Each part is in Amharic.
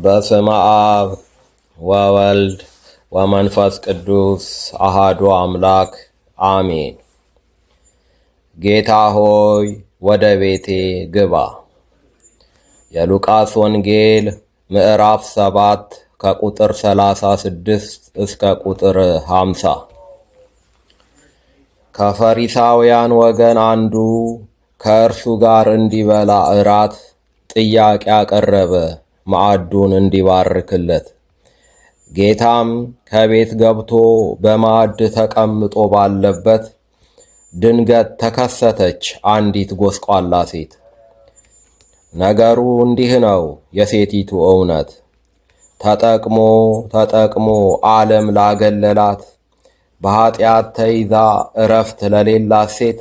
በስመ አብ ወወልድ ወመንፈስ ቅዱስ አሃዱ አምላክ አሜን። ጌታ ሆይ ወደ ቤቴ ግባ። የሉቃስ ወንጌል ምዕራፍ 7 ከቁጥር 36 እስከ ቁጥር 50። ከፈሪሳውያን ወገን አንዱ ከእርሱ ጋር እንዲበላ እራት ጥያቄ አቀረበ፣ ማዕዱን እንዲባርክለት። ጌታም ከቤት ገብቶ በማዕድ ተቀምጦ ባለበት ድንገት ተከሰተች አንዲት ጎስቋላ ሴት። ነገሩ እንዲህ ነው። የሴቲቱ እውነት ተጠቅሞ ዓለም ላገለላት በኃጢአት ተይዛ እረፍት ለሌላት ሴት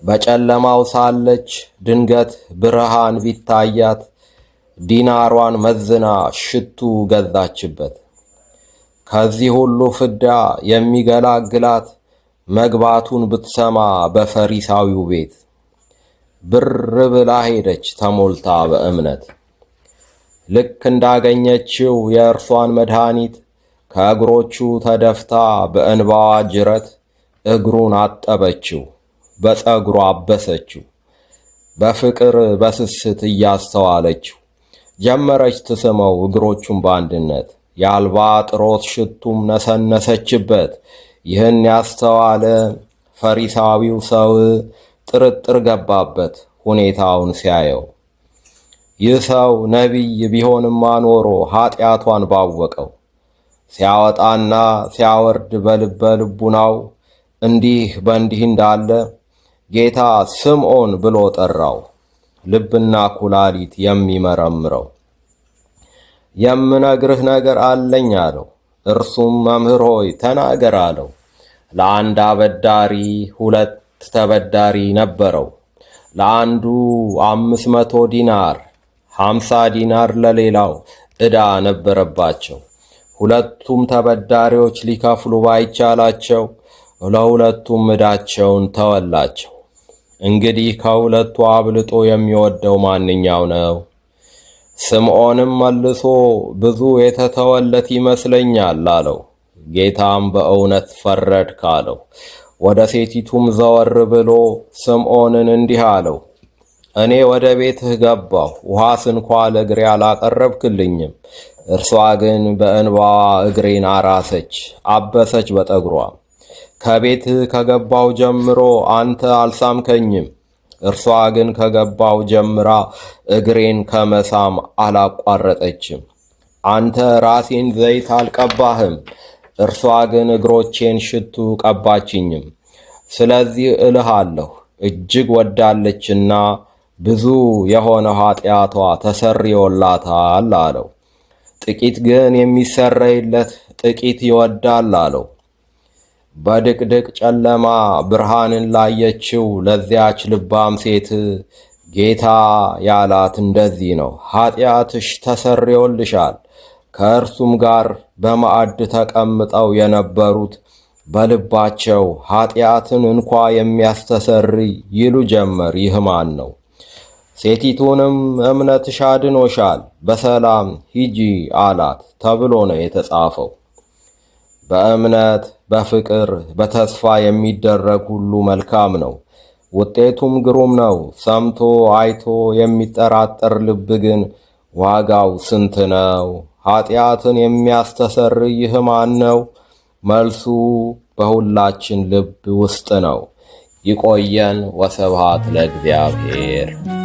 በጨለማው ሳለች ድንገት ብርሃን ቢታያት ዲናሯን መዝና ሽቱ ገዛችበት። ከዚህ ሁሉ ፍዳ የሚገላግላት መግባቱን ብትሰማ በፈሪሳዊው ቤት ብር ብላ ሄደች ተሞልታ በእምነት። ልክ እንዳገኘችው የእርሷን መድኃኒት ከእግሮቹ ተደፍታ በእንባዋ ጅረት እግሩን አጠበችው፣ በፀጉሯ አበሰችው። በፍቅር በስስት እያስተዋለችው ጀመረች ትስመው እግሮቹን በአንድነት። የአልባጥሮስ ሽቱም ነሰነሰችበት። ይህን ያስተዋለ ፈሪሳዊው ሰው ጥርጥር ገባበት ሁኔታውን ሲያየው። ይህ ሰው ነቢይ ቢሆንማ ኖሮ ኃጢአቷን ባወቀው። ሲያወጣና ሲያወርድ በልበ ልቡናው እንዲህ በእንዲህ እንዳለ ጌታ ስምዖን ብሎ ጠራው፣ ልብና ኩላሊት የሚመረምረው። የምነግርህ ነገር አለኝ አለው። እርሱም መምህር ሆይ ተናገር አለው። ለአንድ አበዳሪ 2 ተበዳሪ ነበረው። ለአንዱ 500 ዲናር፣ 50 ዲናር ለሌላው ዕዳ ነበረባቸው። ሁለቱም ተበዳሪዎች ሊከፍሉ ባይቻላቸው ለሁለቱም ዕዳቸውን ተወላቸው። እንግዲህ ከሁለቱ አብልጦ የሚወደው ማንኛው ነው? ስምዖንም መልሶ ብዙ የተተወለት ይመስለኛል አለው። ጌታም በእውነት ፈረድክ አለው። ወደ ሴቲቱም ዘወር ብሎ ስምዖንን እንዲህ አለው፣ እኔ ወደ ቤትህ ገባሁ፣ ውሃስ እንኳ ለእግሬ አላቀረብክልኝም። እርሷ ግን በእንባዋ እግሬን አራሰች፣ አበሰች በጠጉሯ። ከቤትህ ከገባው ጀምሮ አንተ አልሳምከኝም። እርሷ ግን ከገባው ጀምራ እግሬን ከመሳም አላቋረጠችም። አንተ ራሴን ዘይት አልቀባህም፣ እርሷ ግን እግሮቼን ሽቱ ቀባችኝም። ስለዚህ እልሃለሁ እጅግ ወዳለችና ብዙ የሆነ ኃጢአቷ ተሰርዮላታል አለው። ጥቂት ግን የሚሰረይለት ጥቂት ይወዳል አለው። በድቅድቅ ጨለማ ብርሃንን ላየችው ለዚያች ልባም ሴት ጌታ ያላት እንደዚህ ነው፣ ኃጢአትሽ ተሰርዮልሻል። ከእርሱም ጋር በማዕድ ተቀምጠው የነበሩት በልባቸው ኃጢአትን እንኳ የሚያስተሰርይ ይሉ ጀመር፣ ይህ ማን ነው? ሴቲቱንም እምነትሽ አድኖሻል፣ በሰላም ሂጂ አላት ተብሎ ነው የተጻፈው። በእምነት በፍቅር በተስፋ የሚደረግ ሁሉ መልካም ነው፣ ውጤቱም ግሩም ነው። ሰምቶ አይቶ የሚጠራጠር ልብ ግን ዋጋው ስንት ነው? ኃጢአትን የሚያስተሰርይ ይህ ማን ነው? መልሱ በሁላችን ልብ ውስጥ ነው። ይቆየን። ወስብሐት ለእግዚአብሔር።